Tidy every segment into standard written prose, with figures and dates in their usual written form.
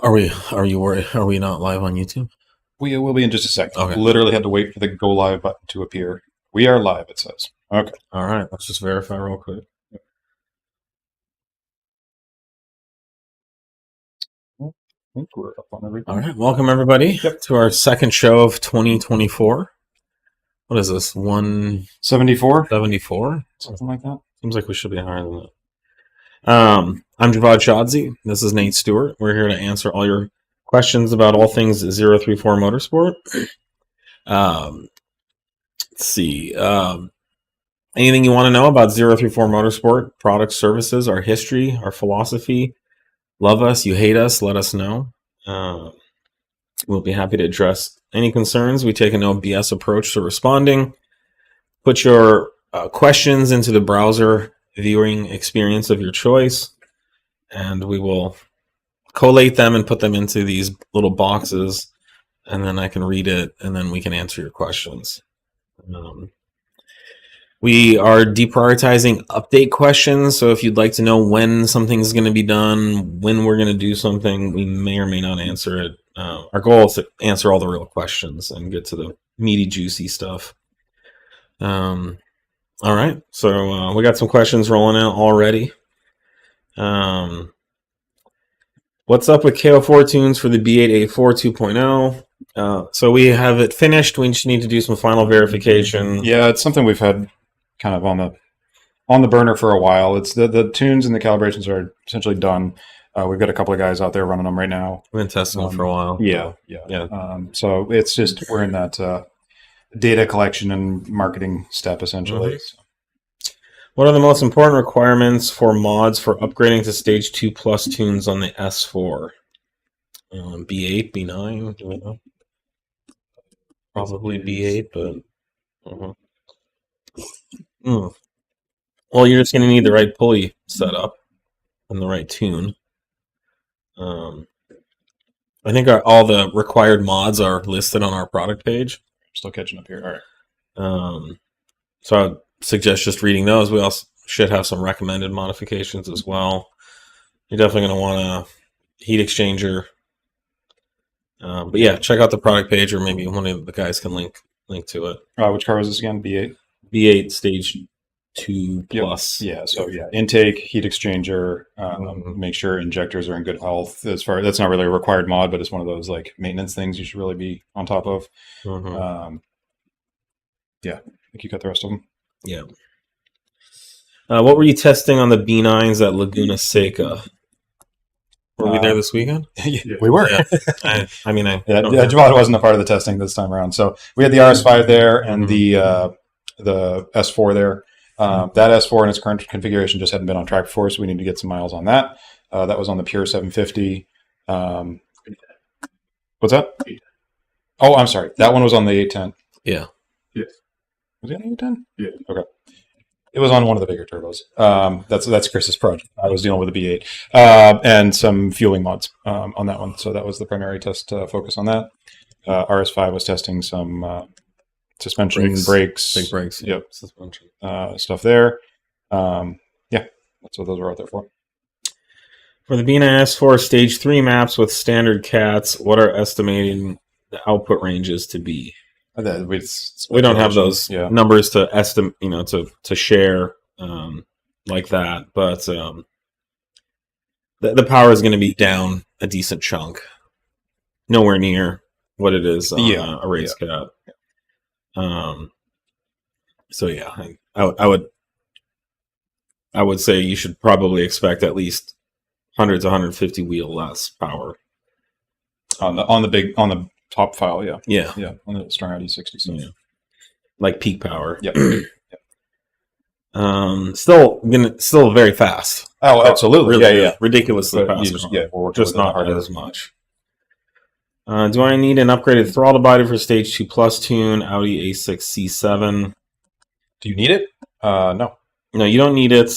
Are we not live on YouTube? We will be in just a second. Okay. Literally had to wait for the go live button to appear. We are live, it says. Okay. All right, let's just verify real quick. I think we're up on everything. All right, welcome everybody to our second show of 2024. What is this? 74? 174? Something like that. Seems like we should be higher than that. I'm Javad Shadzi. This is Nate Stewart. We're here to answer all your questions about all things 034 Motorsport. Let's see. Anything you want to know about 034 Motorsport, products, services, our history, our philosophy? Love us, you hate us, let us know. We'll be happy to address any concerns. We take a no BS approach to responding. Put your questions into the browser viewing experience of your choice, and we will collate them and put them into these little boxes, and then I can read it, and then we can answer your questions. We are deprioritizing update questions, so if you'd like to know when something's going to be done, when we're going to do something, we may or may not answer it. Our goal is to answer all the real questions and get to the meaty, juicy stuff. All right, so we got some questions rolling out already. What's up with KO4 tunes for the B8.5 2.0? So we have it finished. We just need to do some final verification. Yeah, it's something we've had kind of on the burner for a while. It's the tunes and the calibrations are essentially done. We've got a couple of guys out there running them right now. We've been testing them for a while. Yeah. So it's just we're in that data collection and marketing step essentially. Mm-hmm. What are the most important requirements for mods for upgrading to stage 2 plus tunes on the S4? B8, B9, do we know? Probably B8, but well, you're just going to need the right pulley setup and the right tune. I think all the required mods are listed on our product page. Still catching up here. All right. So I would suggest just reading those. We also should have some recommended modifications as well. You're definitely going to want a heat exchanger. But yeah, check out the product page, or maybe one of the guys can link to it. Which car was this again? B8? B8 stage 2 plus. Yep. Yeah, so yeah, intake, heat exchanger, make sure injectors are in good health. That's not really a required mod, but it's one of those like maintenance things you should really be on top of. Yeah, I think you got the rest of them. Yeah. What were you testing on the B9s at Laguna Seca? Were we there this weekend? Yeah, we were. Yeah. Jamal wasn't a part of the testing this time around. So we had the RS5 there and the S4 there. That S4 in its current configuration just hadn't been on track before, so we need to get some miles on that. That was on the Pure 750. What's that? Oh, I'm sorry. That one was on the 810. Yeah. Yes. Was it on the 810? Yeah. Okay. It was on one of the bigger turbos. That's Chris's project. I was dealing with the B8 and some fueling mods on that one. So that was the primary test focus on that. RS5 was testing some suspension, brakes, big brakes. Yep, suspension stuff there. Yeah, that's what those were out there for. For the B9 RS4 stage 3 maps with standard cats, what are estimating the output ranges to be? We don't have those numbers to estimate, to share like that. But the power is going to be down a decent chunk, nowhere near what it is on a race cat. So yeah, I would say you should probably expect at least 100 to 150 wheel less power on the top file. Yeah, on the strong Audi 60 stuff. Yeah. Like peak power. Yep. Still very fast. Oh, absolutely. Really, ridiculously fast. We're just not as much. Do I need an upgraded throttle body for stage 2 plus tune? Audi A6 C7. Do you need it? No. No, you don't need it.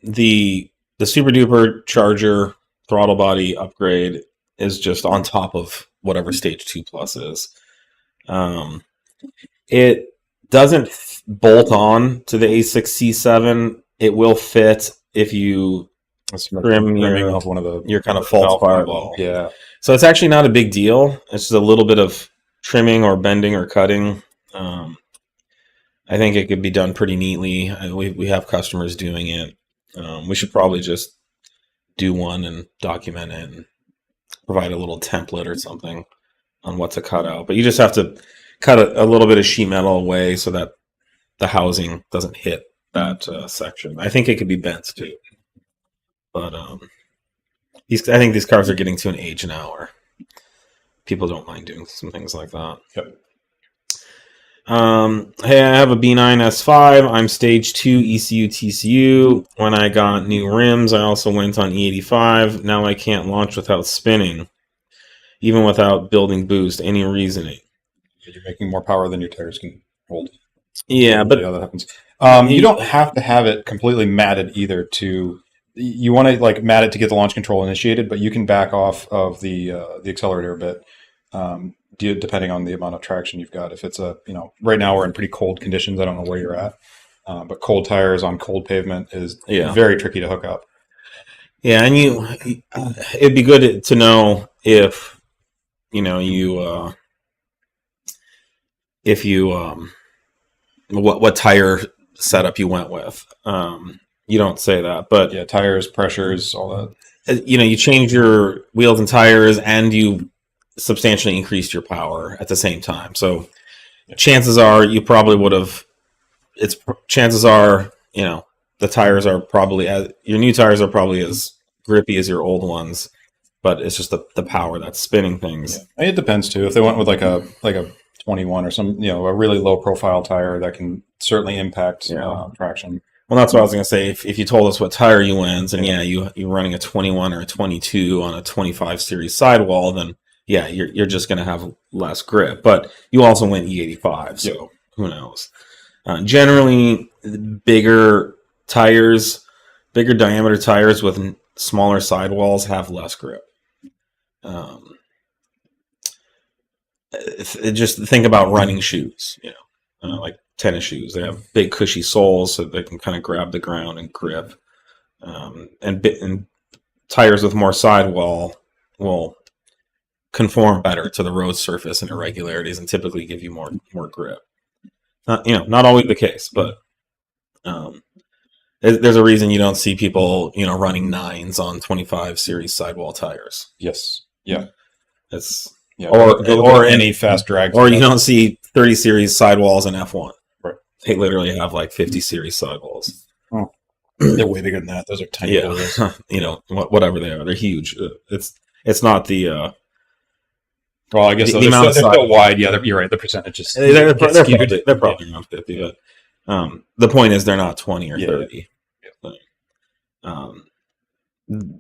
The super duper charger throttle body upgrade is just on top of whatever stage 2 plus is. It doesn't bolt on to the A6 C7. It will fit if you trim trimming off one of the your kind of false firewall. Yeah. So it's actually not a big deal. It's just a little bit of trimming or bending or cutting. I think it could be done pretty neatly. We have customers doing it. We should probably just do one and document it and provide a little template or something on what to cut out. But you just have to cut a little bit of sheet metal away so that the housing doesn't hit that section. I think it could be bent too. But I think these cars are getting to an age now where people don't mind doing some things like that. Yep. Hey, I have a B9 RS5. I'm stage 2 ECU TCU. When I got new rims, I also went on E85. Now I can't launch without spinning, even without building boost. Any reasoning? You're making more power than your tires can hold. Yeah, but that happens. You don't have to have it completely matted either. You want to like mat it to get the launch control initiated, but you can back off of the accelerator a bit, depending on the amount of traction you've got. If it's right now we're in pretty cold conditions. I don't know where you're at, but cold tires on cold pavement is very tricky to hook up. Yeah, and it'd be good to know if what tire setup you went with. You don't say that, but yeah, tires, pressures, all that. You change your wheels and tires, and you substantially increased your power at the same time. So chances are you probably would have. Chances are the tires are probably your new tires are probably as grippy as your old ones, but it's just the power that's spinning things. Yeah. It depends too. If they went with like a 21 or some a really low profile tire, that can certainly impact traction. Well, that's what I was going to say. If you told us what tire you went, and you're running a 21 or a 22 on a 25 series sidewall, then you're just going to have less grip. But you also went E85, so who knows? Generally, bigger diameter tires with smaller sidewalls have less grip. Just think about running shoes, like tennis shoes. They have big cushy soles so they can kind of grab the ground and grip. And tires with more sidewall will conform better to the road surface and irregularities and typically give you more grip. Not always the case, but there's a reason you don't see people running 9s on 25 series sidewall tires. Yes. Yeah. It's or any fast drag, or you don't see 30 series sidewalls in F1. Right. They literally have like 50 series sidewalls. Oh, they're way bigger than that. Those are tiny. Yeah, whatever they are, they're huge. It's not the. Well, I guess they're still wide. Yeah, you're right. The percentages they're probably around 50, but the point is they're not 20 or 30. Yeah.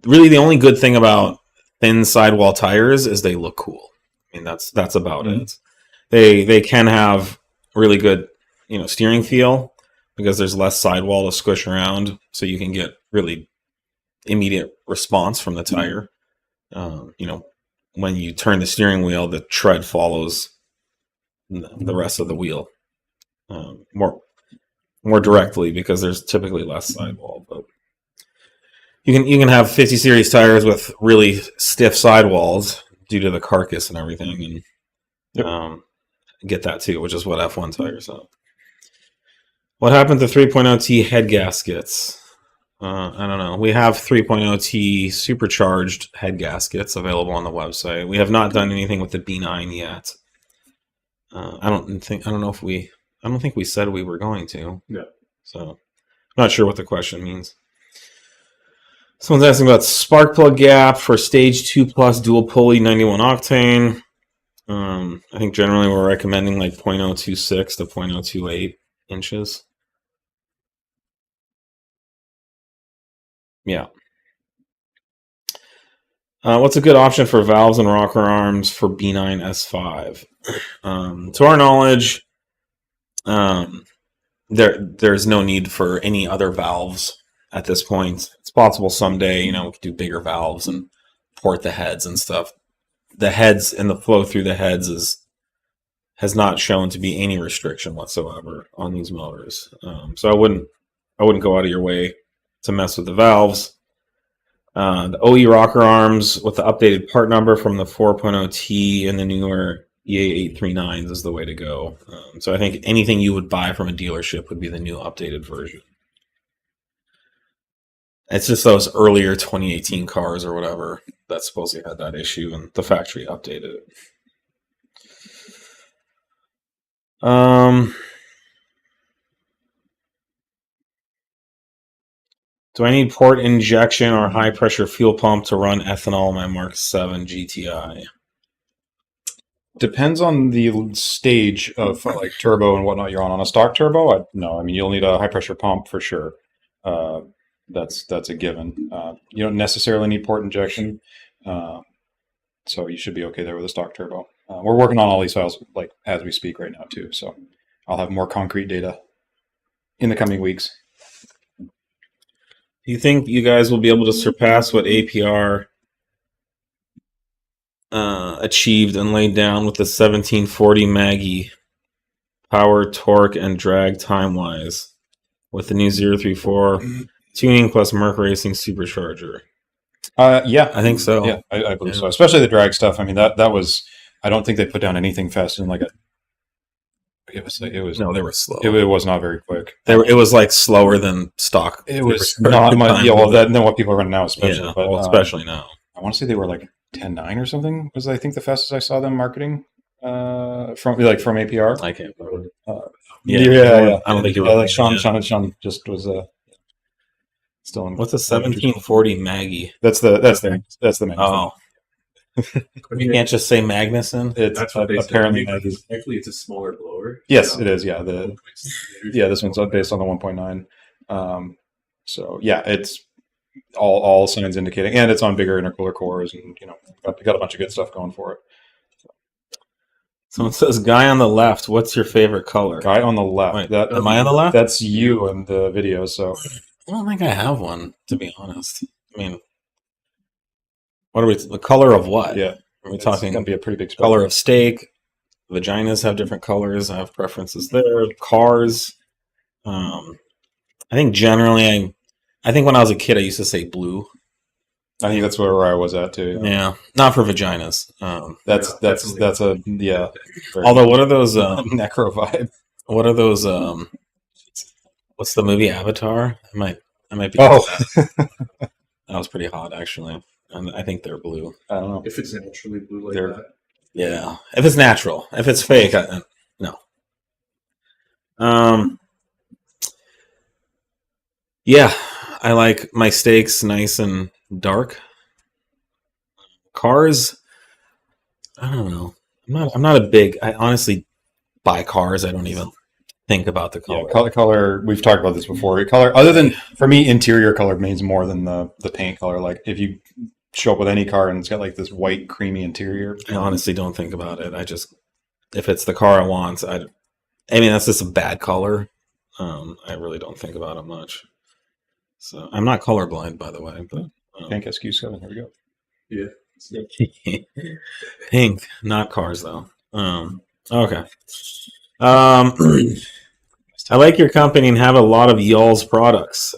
Really, the only good thing about thin sidewall tires is they look cool. I mean, that's about it. They can have really good, steering feel because there's less sidewall to squish around, so you can get really immediate response from the tire. When you turn the steering wheel, the tread follows the rest of the wheel more directly because there's typically less sidewall. But you can have 50 series tires with really stiff sidewalls due to the carcass and everything, and get that too, which is what F1 tires have. What happened to 3.0T head gaskets? I don't know. We have 3.0T supercharged head gaskets available on the website. We have not done anything with the B9 yet. I don't think we said we were going to. Yeah. So I'm not sure what the question means. Someone's asking about spark plug gap for stage 2 plus dual pulley 91 octane. I think generally we're recommending like 0.026 to 0.028 inches. Yeah. What's a good option for valves and rocker arms for B9 RS5? To our knowledge, there's no need for any other valves at this point. It's possible someday, we could do bigger valves and port the heads and stuff. The heads and the flow through the heads has not shown to be any restriction whatsoever on these motors. So I wouldn't go out of your way to mess with the valves. The OE rocker arms with the updated part number from the 4.0T and the newer EA839s is the way to go. So I think anything you would buy from a dealership would be the new updated version. It's just those earlier 2018 cars or whatever that supposedly had that issue, and the factory updated it. Do I need port injection or high pressure fuel pump to run ethanol in my Mark 7 GTI? Depends on the stage of like turbo and whatnot you're on. On a stock turbo, no. I mean, you'll need a high pressure pump for sure. That's a given. You don't necessarily need port injection, so you should be okay there with a stock turbo. We're working on all these files like as we speak right now too, so I'll have more concrete data in the coming weeks. Do you think you guys will be able to surpass what APR achieved and laid down with the 1740 Maggie power, torque, and drag time-wise with the new 034 tuning plus Merc Racing Supercharger? Yeah, I think so. Yeah, I believe so. Especially the drag stuff. I mean, that was. I don't think they put down anything faster than like a. It was no, they were slow. It was not very quick. It was like slower than stock. It was not much. Yeah, well, than what people are running now, especially. Yeah, but, well, especially now. I want to say they were like 10.9 or something. Was I think the fastest I saw them marketing from APR. I can't remember. Yeah. I don't think you were. Like Sean just was still in. What's a 1740 Maggie? That's the Maggie. Oh. You can't just say Magnuson. It's apparently Maggie's. Actually, it's a smaller blower. Yes, it is. Yeah, this one's based on the 1.9. So yeah, it's all signs indicating, and it's on bigger intercooler cores, and got a bunch of good stuff going for it. Someone says, "Guy on the left, what's your favorite color?" Guy on the left. Wait, am I on the left? That's you in the video. So I don't think I have one, to be honest. I mean, what are we? The color of what? Yeah, are we talking? Gonna be a pretty big spectrum. Color of steak. Vaginas have different colors. I have preferences there. Cars. I think generally, I think when I was a kid, I used to say blue. I think that's where I was at too. Yeah, not for vaginas. That's a yeah. Although, what are those necro vibe? What are those? What's the movie Avatar? I might be. Oh, that was pretty hot actually, and I think they're blue. I don't know if it's naturally blue like that. Yeah, if it's natural. If it's fake, no. Yeah, I like my steaks nice and dark. Cars, I don't know. I'm not a big. I honestly buy cars. I don't even think about the color. Yeah, color. We've talked about this before. Color, other than for me, interior color means more than the paint color. Like if you show up with any car and it's got like this white, creamy interior, I honestly don't think about it. I just if it's the car I want, I mean that's just a bad color. I really don't think about it much. So I'm not colorblind, by the way. But pink SQ7. Here we go. Yeah. Pink, not cars though. Okay. I like your company and have a lot of y'all's products.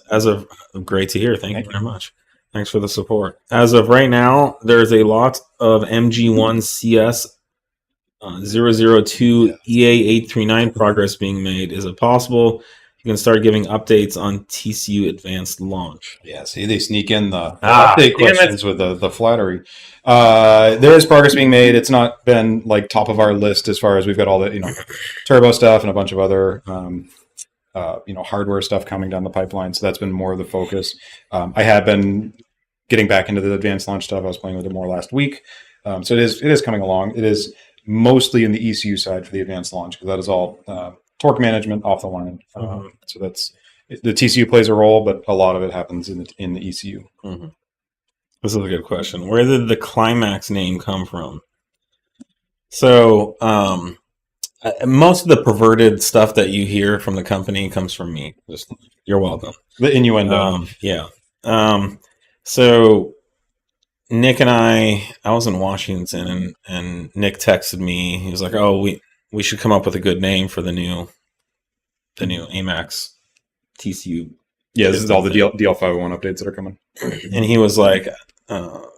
Great to hear. Thank you very much. Thanks for the support. As of right now, there's a lot of MG1 CS 002 EA839 progress being made. Is it possible you can start giving updates on TCU Advanced Launch? Yeah, see, they sneak in the update questions with the flattery. There is progress being made. It's not been like top of our list as far as we've got all the turbo stuff and a bunch of other hardware stuff coming down the pipeline. So that's been more of the focus. I have been getting back into the advanced launch stuff. I was playing with it more last week. So it is coming along. It is mostly in the ECU side for the advanced launch because that is all torque management off the line. So that's the TCU plays a role, but a lot of it happens in the ECU. Mm-hmm. This is a good question. Where did the Kli Max name come from? So most of the perverted stuff that you hear from the company comes from me. You're welcome. The innuendo. Yeah. So Nick and I was in Washington, and Nick texted me. He was like, "Oh, we should come up with a good name for the new AMAX TCU Yeah, this is all the DL501 updates that are coming. And he was like,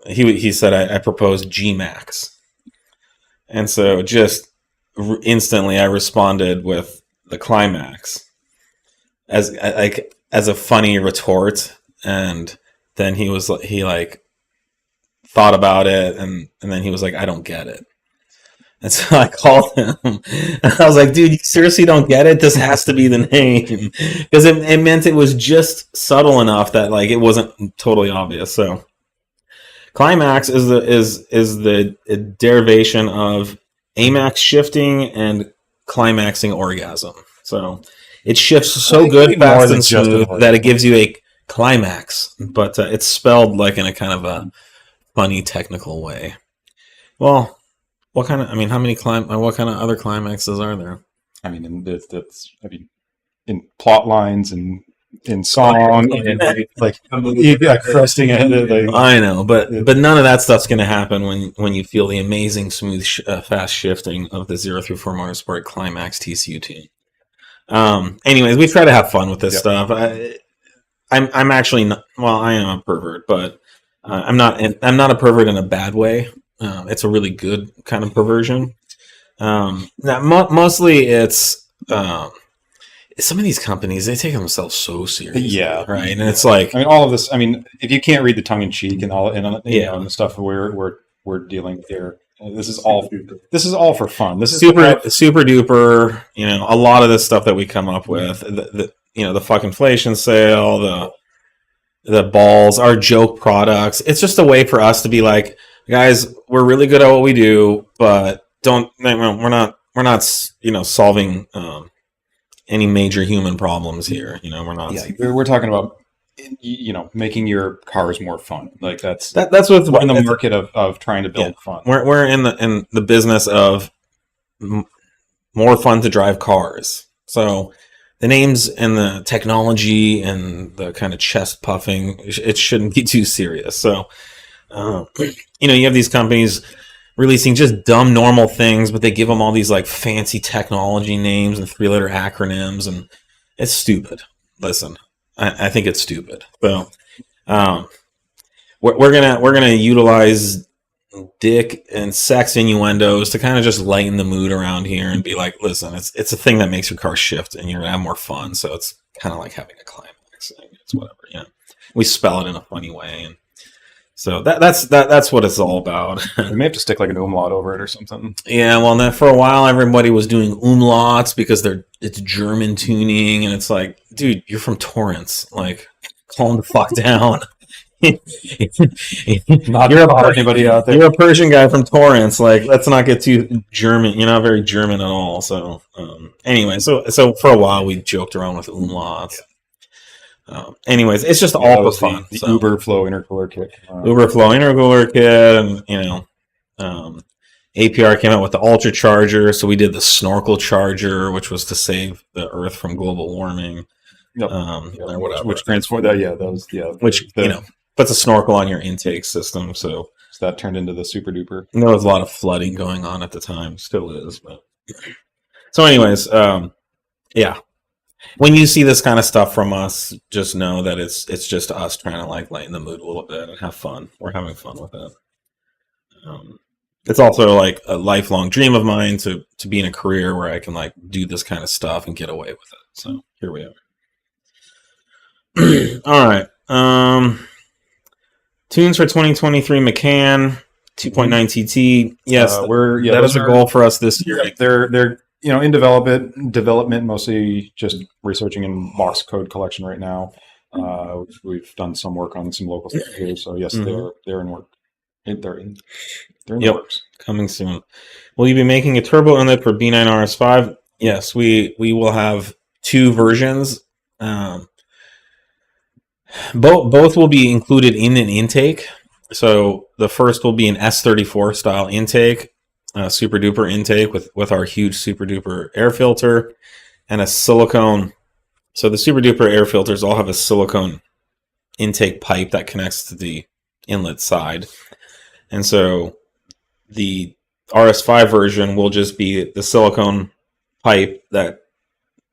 he said, I proposed G Max. And so just instantly I responded with the Kli Max as a funny retort. And then he thought about it, and then he was like, I don't get it. And so I called him, and I was like, dude, you seriously don't get it? This has to be the name. Because it meant it was just subtle enough that like it wasn't totally obvious. So Kli Max is the derivation of Amax shifting and climaxing orgasm. So it shifts so good, fast, and smooth that it gives you a climax, but it's spelled like in a kind of a funny technical way. Well, what kind of? I mean, what kind of other climaxes are there? I mean, in plot lines and in song, and like cresting it. Like, I know, but none of that stuff's going to happen when you feel the amazing smooth, fast shifting of the 034 Motorsport Kli Max TCU tune. Anyways, we try to have fun with this stuff. I'm actually not. Well, I am a pervert, but I'm not a pervert in a bad way. It's a really good kind of perversion. Mostly it's some of these companies, they take themselves so seriously. Yeah. Right. And it's like, I mean, all of this, I mean, if you can't read the tongue in cheek and all, and the stuff we're dealing with here, this is all for fun. This is super duper, a lot of this stuff that we come up with, the fuck inflation sale, the balls, our joke products. It's just a way for us to be like, guys, we're really good at what we do, but we're not solving any major human problems here. We're not. Yeah, we're talking about making your cars more fun. Like that's what we're in the market of trying to build fun. We're in the business of more fun to drive cars. So the names and the technology and the kind of chest puffing, it shouldn't be too serious. So you have these companies releasing just dumb normal things, but they give them all these like fancy technology names and 3-letter acronyms, and it's stupid. Listen, I think it's stupid. So we're gonna utilize dick and sex innuendos to kind of just lighten the mood around here and be like, listen, it's a thing that makes your car shift and you're gonna have more fun. So it's kind of like having a climax. It's whatever, We spell it in a funny way, and so that's what it's all about. We may have to stick like an umlaut over it or something. Yeah, well, for a while everybody was doing umlauts because it's German tuning, and it's like, dude, you're from Torrance, like, calm the fuck down. Anybody out there. You're a Persian guy from Torrance, like, let's not get too German. You're not very German at all. So anyway, so for a while we joked around with umlauts. Anyways, it's just all for fun. The Uber Flow intercooler kit. Uber Flow intercooler kit, and APR came out with the Ultra Charger, so we did the Snorkel Charger, which was to save the Earth from global warming. Yep. Or whatever. Which transformed that. Which puts a snorkel on your intake system. So that turned into the super duper. There was a lot of flooding going on at the time, still is. But so, anyways, yeah. When you see this kind of stuff from us, just know that it's just us trying to like lighten the mood a little bit and have fun. We're having fun with it. It's also like a lifelong dream of mine to be in a career where I can like do this kind of stuff and get away with it. So here we are. All right. Tunes for 2023 Macan 2.9 TT. Yes, that is a goal for us this year. They're in development, mostly just researching in box code collection right now. We've done some work on some local stuff here, so yes, they're in work. They're in the works. Coming soon. Will you be making a turbo inlet for B9 RS5? Yes, we will have 2 versions. Both will be included in an intake. So the first will be an S34 style intake. Super duper intake with our huge super duper air filter and a silicone. So the super duper air filters all have a silicone intake pipe that connects to the inlet side. And so the RS5 version will just be the silicone pipe that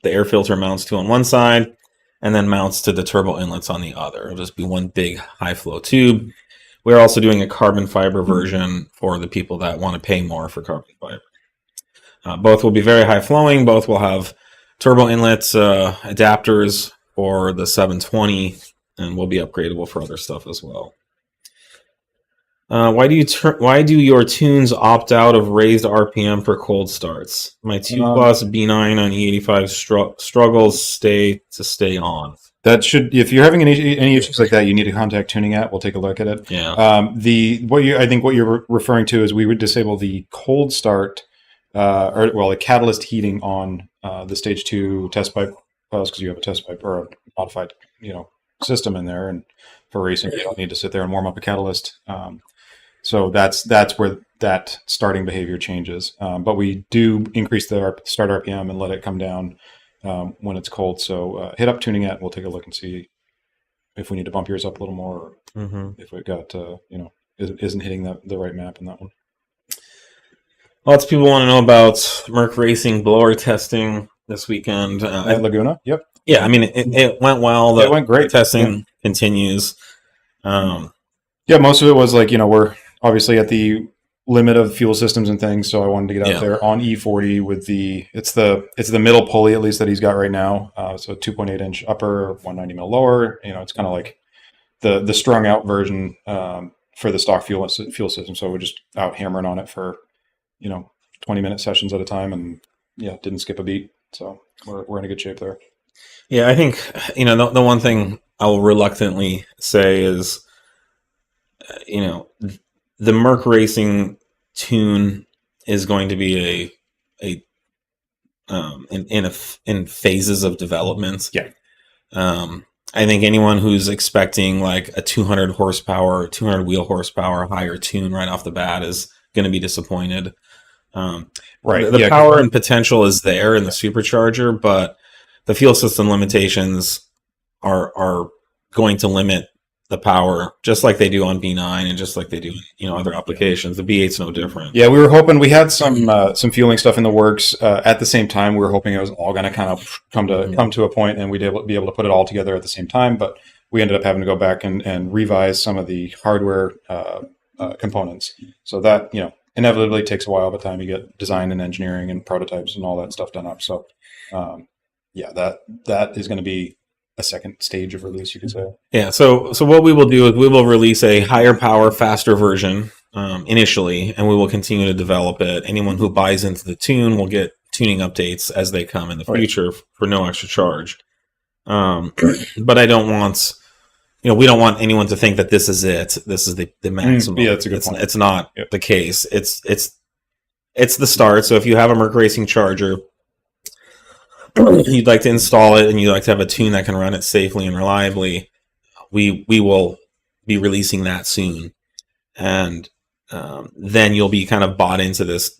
the air filter mounts to on one side, and then mounts to the turbo inlets on the other. It'll just be one big high flow tube. We're also doing a carbon fiber version for the people that want to pay more for carbon fiber. Both will be very high flowing. Both will have turbo inlets, adapters for the 720, and will be upgradable for other stuff as well. Why do your tunes opt out of raised RPM for cold starts? My 2+ B9 on E85 struggles stay on. That should, if you're having any issues like that, you need to contact Tuning At. We'll take a look at it. Yeah. I think what you're referring to is we would disable the cold start, the catalyst heating on the stage 2 test pipe wells, because you have a test pipe or a modified, system in there, and for racing you don't need to sit there and warm up a catalyst. So that's where that starting behavior changes. But we do increase the start RPM and let it come down when it's cold. So hit up Tuning At. We'll take a look and see if we need to bump yours up a little more, or if it got isn't hitting the right map in that one. Lots of people want to know about Merc Racing blower testing this weekend. At Laguna, yep. Yeah, I mean it went well. It went great. Testing continues. Yeah, most of it was we're obviously at the limit of fuel systems and things, so I wanted to get out there on E40 with it's the middle pulley, at least, that he's got right now. So 2.8 inch upper, 190 mil lower. It's kind of like the strung out version for the stock fuel system. So we're just out hammering on it for 20-minute sessions at a time, and didn't skip a beat. So we're in a good shape there. Yeah, I think the one thing I will reluctantly say is the Merc Racing tune is going to be in phases of development. Yeah. I think anyone who's expecting like a 200 horsepower, 200 wheel horsepower higher tune right off the bat is going to be disappointed. Right. The power and potential is there in the Supercharger, but the fuel system limitations are going to limit the power, just like they do on B9 and just like they do other applications. The B8's no different. Yeah, we were hoping we had some fueling stuff in the works. At the same time, we were hoping it was all going to kind of come to a point and we'd be able to put it all together at the same time. But we ended up having to go back and revise some of the hardware components. So that inevitably takes a while by the time you get design and engineering and prototypes and all that stuff done up. So that is going to be a second stage of release, you could say. Yeah, so what we will do is we will release a higher power, faster version initially, and we will continue to develop it. Anyone who buys into the tune will get tuning updates as they come in the future for no extra charge. But I don't want, we don't want anyone to think that this is it. This is the maximum. Yeah, that's a good point. It's not the case. It's the start. So if you have a Merc Racing Charger, you'd like to install it and you'd like to have a tune that can run it safely and reliably, we will be releasing that soon. And then you'll be kind of bought into this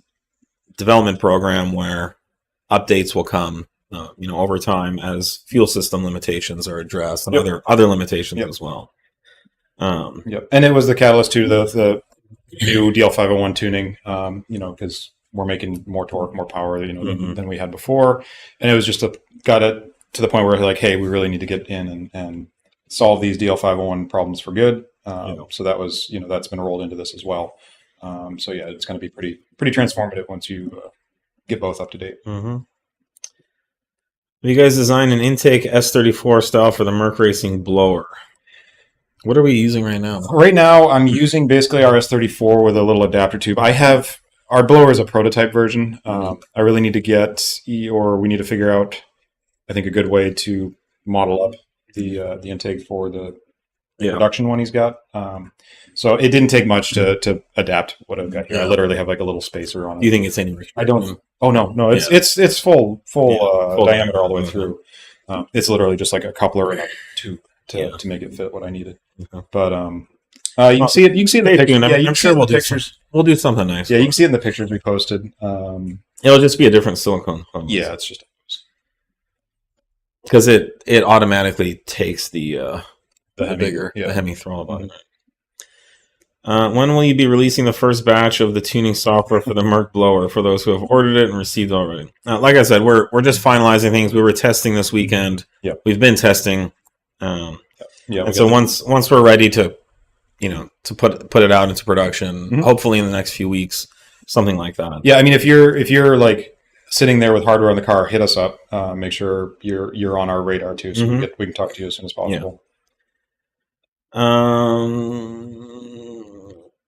development program where updates will come over time as fuel system limitations are addressed and other limitations as well. Yep. And it was the catalyst to the new DL501 tuning, because we're making more torque, more power, than we had before. And it was just got it to the point where like, hey, we really need to get in and solve these DL501 problems for good. So that was, that's been rolled into this as well. So yeah, it's going to be pretty transformative once you get both up to date. Mm-hmm. You guys designed an intake S34 style for the Merc Racing blower. What are we using right now? Right now, I'm using basically our S34 with a little adapter tube. Our blower is a prototype version. I really need to we need to figure out, I think, a good way to model up the intake for the production one he's got. So it didn't take much to adapt what I've got here. I literally have like a little spacer on it. Do you think it's any? I don't. Oh no, it's full diameter all the way through. It's literally just like a coupler and a tube to make it fit what I needed. Okay. But you can see it. You can see it in the pictures. Yeah, I'm sure we'll do something nice. Yeah, you can see it in the pictures we posted. It'll just be a different silicone hose. Yeah, it's just because it automatically takes the bigger, the Hemi throttle body. When will you be releasing the first batch of the tuning software for the Merc blower for those who have ordered it and received it already? Like I said, we're just finalizing things. We were testing this weekend. Yep. We've been testing. And Yeah. so once we're ready to, to put it out into production, hopefully in the next few weeks, something like that. Yeah, I mean, if you're like sitting there with hardware on the car, hit us up. Make sure you're on our radar too, so we can talk to you as soon as possible.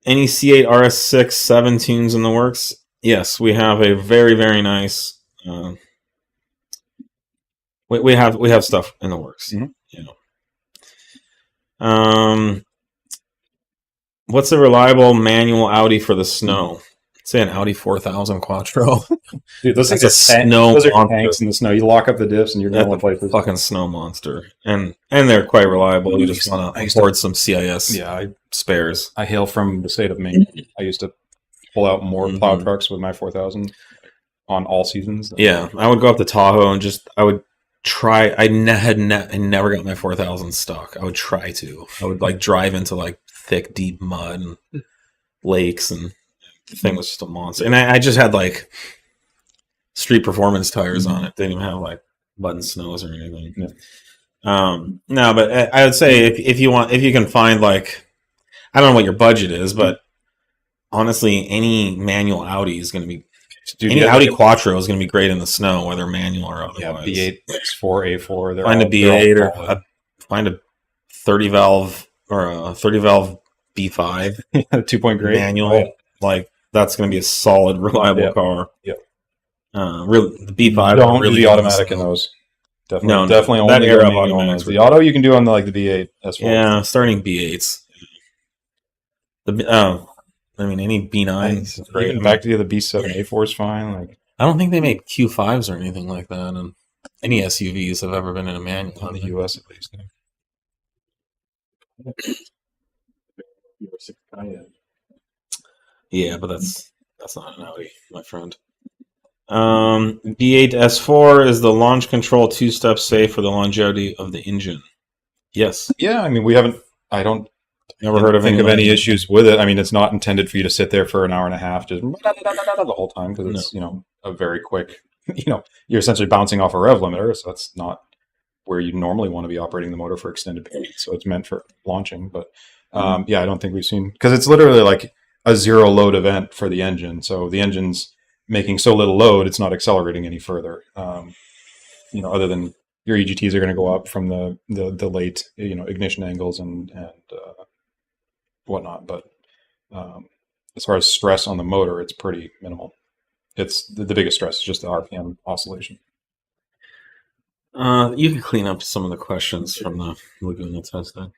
Any C8 RS6 7 tunes in the works? Yes, we have a very, very nice. We have stuff in the works. What's a reliable manual Audi for the snow? Say an Audi 4000 Quattro. Dude, those That's things a snow those are monster. tanks in the snow. You lock up the diffs and you're That's going a places. fucking snow monster, and they're quite reliable. You just want to afford some CIS spares. I hail from the state of Maine. I used to pull out more plow trucks with my 4000 on all seasons. Yeah, I would go up to Tahoe and I would try. I never got my 4000 stuck. I would try to. I would like drive into like thick, deep mud and lakes, and the thing was just a monster. And I just had like street performance tires on it. They didn't even have like button snows or anything. No, but I would say if you can find like, I don't know what your budget is, but honestly, any manual Audi is going to be. Any Audi Quattro is going to be great in the snow, whether manual or otherwise. Yeah, B8, X4, A4. Find a B8 or find a 30 valve or a 30 valve B5 2-point grade manual. Like that's going to be a solid, reliable car. Yep. The B5 don't really do the automatic in those. Definitely that only era of manual automatics. ones. The auto you can do on the B8 S4. Yeah, starting B8s. Any B9s. Even back to the B7 A4 is fine. Like I don't think they make Q5s or anything like that, and any SUVs have ever been in a manual on the US at least. Yeah, but that's not an Audi, my friend. B8 S4 is the launch control 2-step safe for the longevity of the engine. Yes. Yeah, I mean I don't never heard of any issues with it. I mean, it's not intended for you to sit there for an hour and a half just the whole time because it's a very quick. You're essentially bouncing off a rev limiter, so that's not where you normally want to be operating the motor for extended periods. So it's meant for launching, but I don't think we've seen because it's literally like a zero load event for the engine. So the engine's making so little load, it's not accelerating any further. Other than your EGTs are going to go up from the late ignition angles and whatnot, but as far as stress on the motor, it's pretty minimal. It's the biggest stress is just the RPM oscillation. You can clean up some of the questions from the Laguna testing.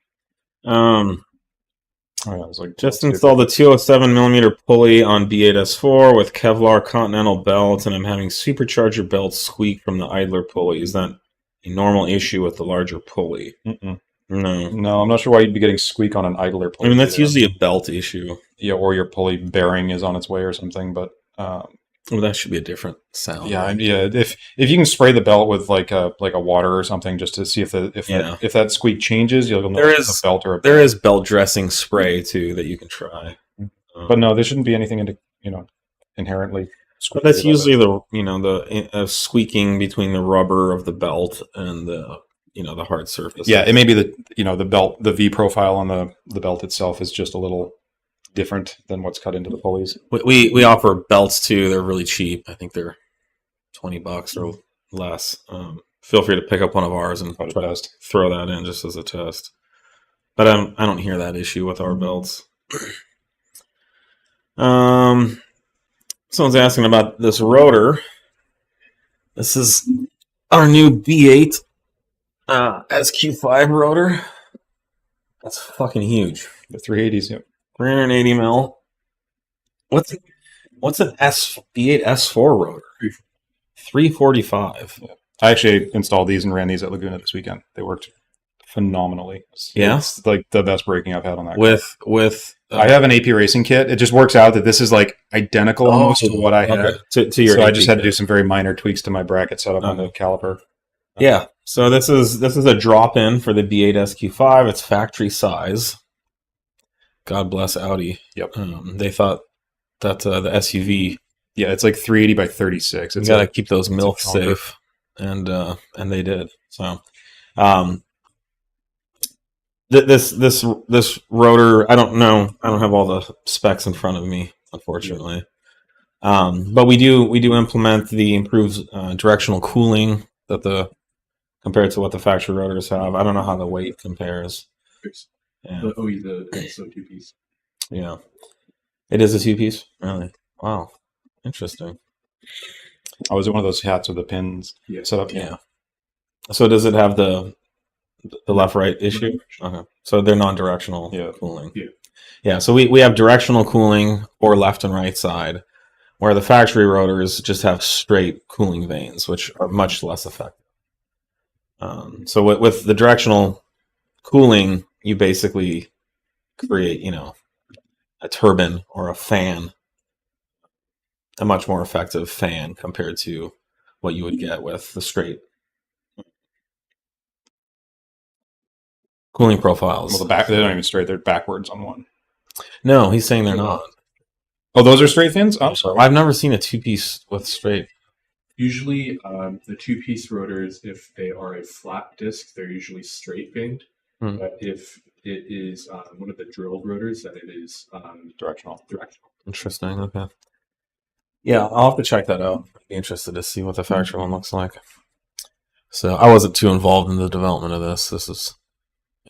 Just installed the 207mm pulley on B8S4 with Kevlar continental belts, and I'm having supercharger belts squeak from the idler pulley. Is that a normal issue with the larger pulley? No, I'm not sure why you'd be getting squeak on an idler pulley. I mean, that's usually a belt issue. Yeah, or your pulley bearing is on its way or something, but well, that should be a different sound. Yeah, right? If you can spray the belt with like a water or something just to see if that squeak changes, you'll know it's a belt or a belt. There is belt dressing spray too that you can try. But no, there shouldn't be anything inherently. But that's usually the squeaking between the rubber of the belt and the hard surface. Yeah, it may be the belt, the V profile on the belt itself is just a little different than what's cut into the pulleys. We offer belts too. They're really cheap. I think they're $20 or less. Feel free to pick up one of ours and try to throw that in just as a test. But I don't hear that issue with our belts. Someone's asking about this rotor. This is our new B8 SQ5 rotor. That's fucking huge. The 380s, yep. 380 mil. What's an B8 S4 rotor? 345. Yeah. I actually installed these and ran these at Laguna this weekend. They worked phenomenally. It's like the best braking I've had on that. I have an AP racing kit. It just works out that this is like identical almost to what I had. To your so AP I just had to kit. do some very minor tweaks to my bracket setup on the caliper. Yeah. So this is a drop in for the B8 SQ5. It's factory size. God bless Audi. Yep. They thought that the SUV, Yeah, it's like 380 by 36. you It's got to a, keep those milk chunker. safe, and they did. So, this rotor, I don't know. I don't have all the specs in front of me, unfortunately. But we do implement the improved directional cooling compared to what the factory rotors have. I don't know how the weight compares. Yeah. It's a two-piece. Yeah. It is a two-piece? Really? Wow. Interesting. Oh, is it one of those hats with the pins Yeah. set up? Yeah. So does it have the left-right issue? Okay. So they're non-directional cooling. Yeah. Yeah, so we have directional cooling or left and right side, where the factory rotors just have straight cooling vanes, which are much less effective. So with the directional cooling, you basically create, a turbine or a fan, a much more effective fan compared to what you would get with the straight cooling profiles. Well, they're not even straight. They're backwards on one. No, he's saying they're not. Oh, those are straight fins? Oh, sorry. I've never seen a two-piece with straight. Usually, the two-piece rotors, if they are a flat disc, they're usually straight vaned. Hmm. But if it is one of the drilled rotors, then it is Directional. Interesting. Okay. Yeah, I'll have to check that out. I'd be interested to see what the factory one looks like. So I wasn't too involved in the development of this. This is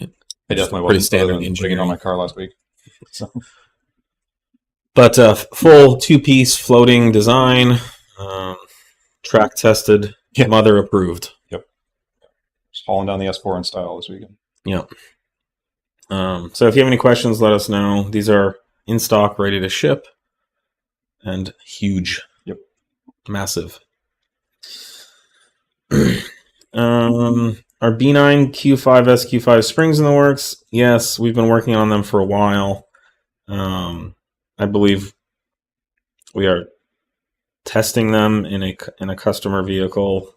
I definitely pretty wasn't standard putting it engineering on my car last week. So. But full two-piece floating design, track tested, mother approved. Yep. Just hauling down the S4 in style this weekend. Yep. So if you have any questions, let us know. These are in stock, ready to ship, and huge. Yep. Massive. Our B9 Q5 SQ5 Springs in the works. Yes, we've been working on them for a while. I believe we are testing them in a customer vehicle.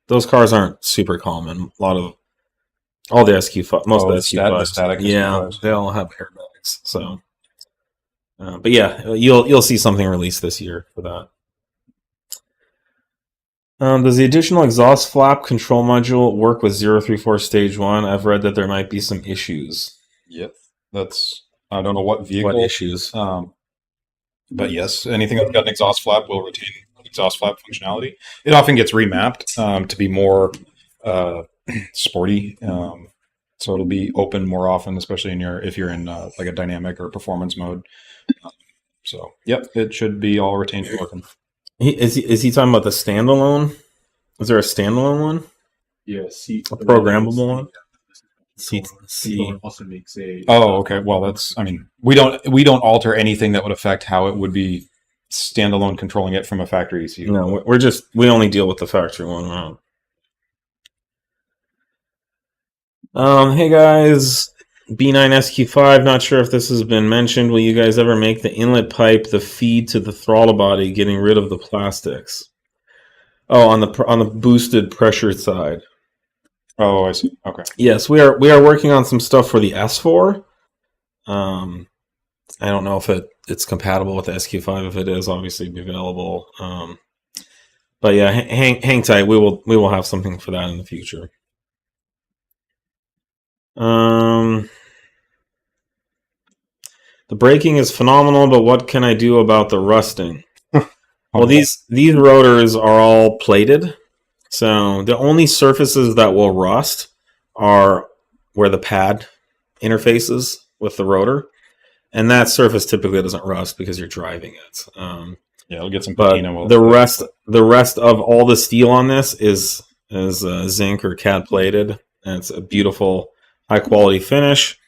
Those cars aren't super common. A lot of all the SQ5, most of the SQ5s, static yeah, SQ5s. they all have airbags. So, but yeah, you'll see something released this year for that. Does the additional exhaust flap control module work with 034 stage 1? I've read that there might be some issues. Yep. I don't know what vehicle. What issues? But yes, anything that's got an exhaust flap will retain exhaust flap functionality. It often gets remapped to be more sporty. So it'll be open more often, especially if you're in like a dynamic or performance mode. So yep, it should be all retained and working. Is he talking about the standalone? Is there a standalone one? Yeah, A programmable one? C also makes a. Oh, okay. Well, we don't alter anything that would affect how it would be standalone controlling it from a factory ECU. No, we only deal with the factory one. Hey guys, B9 SQ5. Not sure if this has been mentioned. Will you guys ever make the inlet pipe the feed to the throttle body, getting rid of the plastics? Oh, on the boosted pressure side. Oh, I see. Okay. Yes, we are working on some stuff for the S4. I don't know if it's compatible with the SQ5. If it is, obviously it'll be available. But yeah, hang tight. We will have something for that in the future. The braking is phenomenal, but what can I do about the rusting? Well, these rotors are all plated. So the only surfaces that will rust are where the pad interfaces with the rotor, and that surface typically doesn't rust because you're driving it. Yeah, it'll get some patina. The rest of all the steel on this is zinc or cad plated, and it's a beautiful, high quality finish.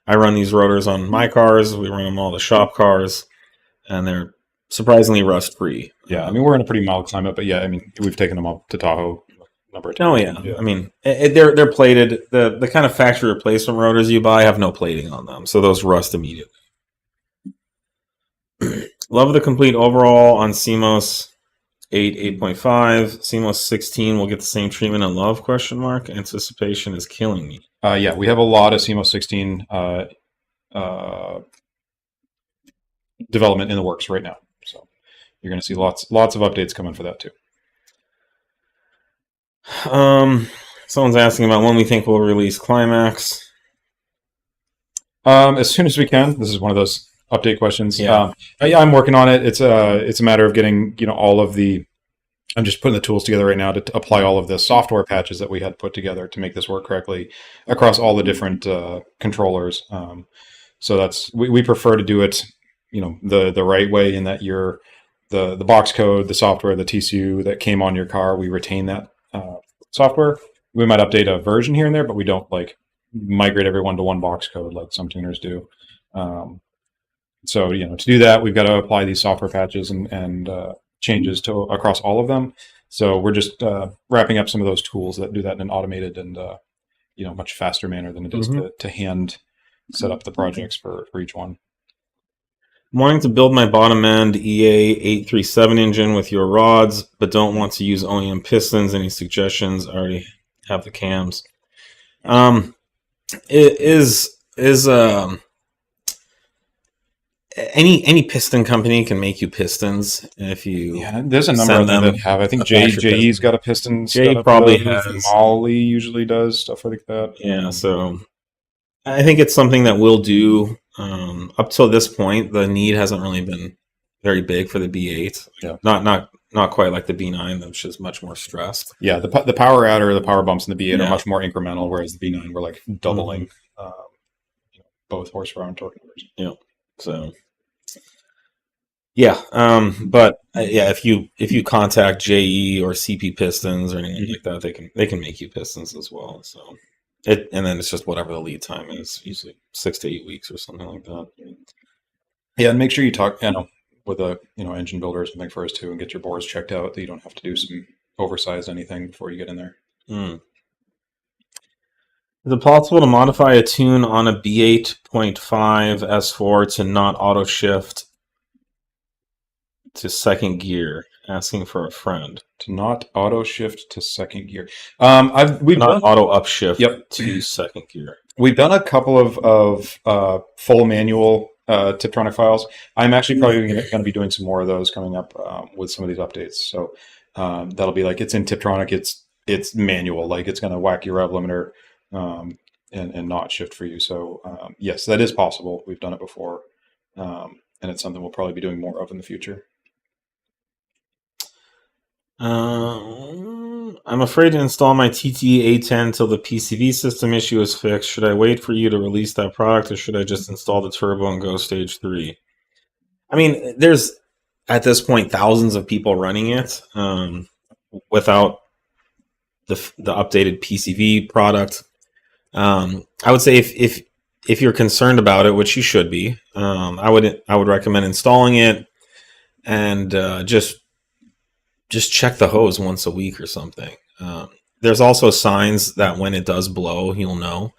I run these rotors on my cars. We run them on all the shop cars, and they're surprisingly rust free. Yeah, I mean, we're in a pretty mild climate, but yeah, I mean, we've taken them up to Tahoe a number of times. Oh yeah. I mean, they're plated. The kind of factory replacement rotors you buy have no plating on them, so those rust immediately. Love the complete overall on CMOS 8, 8.5. CMOS 16 will get the same treatment and love? Anticipation is killing me. Yeah, we have a lot of CMOS 16 development in the works right now. So you're going to see lots of updates coming for that too. Someone's asking about when we think we'll release Kli Max. As soon as we can. This is one of those update questions. Yeah. I'm working on it. It's a matter of getting all of the. I'm just putting the tools together right now to apply all of the software patches that we had put together to make this work correctly across all the different controllers. So we prefer to do it, the right way, in that the box code, the software, the TCU that came on your car, we retain that software. We might update a version here and there, but we don't migrate everyone to one box code like some tuners do. So to do that, we've got to apply these software patches and changes across all of them. So we're just wrapping up some of those tools that do that in an automated and much faster manner than it is to hand set up the projects for each one. I'm wanting to build my bottom end EA837 engine with your rods, but don't want to use OEM pistons. Any suggestions? I already have the cams. It is any piston company can make you pistons if you there's a number of them that have. I think JE's got a piston. JE probably has. Molly usually does stuff like that. Yeah, so I think it's something that we'll do. Up till this point, the need hasn't really been very big for the B8. Yeah, not quite like the B9, which is much more stressed. Yeah, the power adder, the power bumps in the B8 are much more incremental, whereas the B9 were doubling both horsepower and torque numbers. Yeah, so. Yeah, but if you contact JE or CP Pistons or anything like that, they can make you pistons as well. So and then it's just whatever the lead time is, usually 6 to 8 weeks or something like that. Yeah, and make sure you talk with a engine builder or something first too, and get your bores checked out, that you don't have to do some oversized anything before you get in there. Is it possible to modify a tune on a B8.5 S4 to not auto shift to second gear? Asking for a friend. To not auto shift to second gear. We've not auto upshift to second gear. We've done a couple of full manual Tiptronic files. I'm actually probably going to be doing some more of those coming up with some of these updates. So that'll be it's in Tiptronic. It's manual. It's going to whack your rev limiter and not shift for you. So yes, that is possible. We've done it before, and it's something we'll probably be doing more of in the future. I'm afraid to install my TT-A10 till the PCV system issue is fixed. Should I wait for you to release that product, or should I just install the turbo and go stage 3? I mean, there's at this point thousands of people running it without the updated PCV product. I would say if you're concerned about it, which you should be, I would recommend installing it and just check the hose once a week or something. There's also signs that when it does blow, you'll know.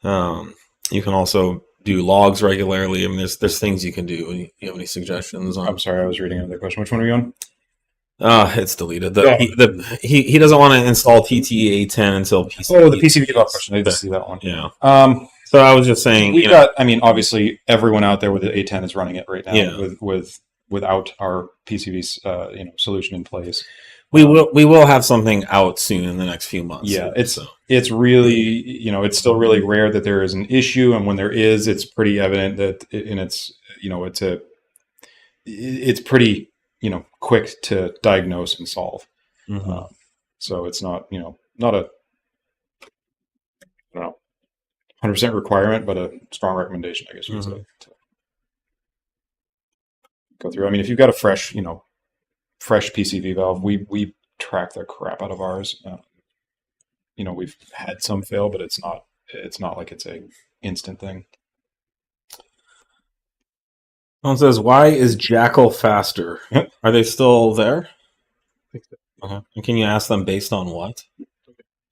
You can also do logs regularly. I mean, there's things you can do. You have any suggestions? I'm sorry, I was reading another question. Which one are you on? It's deleted. He doesn't want to install TT-A10 until PCV. Oh, the PCV question. I did see that one. Yeah. So I was just saying, we've got. I mean, obviously, everyone out there with the A10 is running it right now. Yeah. Without our PCV solution in place. We will have something out soon in the next few months. Yeah, it's really it's still really rare that there is an issue, and when there is, it's pretty evident that it's pretty quick to diagnose and solve. Mm-hmm. So it's not not a 100% requirement, but a strong recommendation, I guess you would say. Go through. I mean, if you've got a fresh PCV valve, we track the crap out of ours. We've had some fail, but it's not like it's a instant thing. Someone says, "Why is Jackal faster? Are they still there?" I think so. Okay. And can you ask them based on what?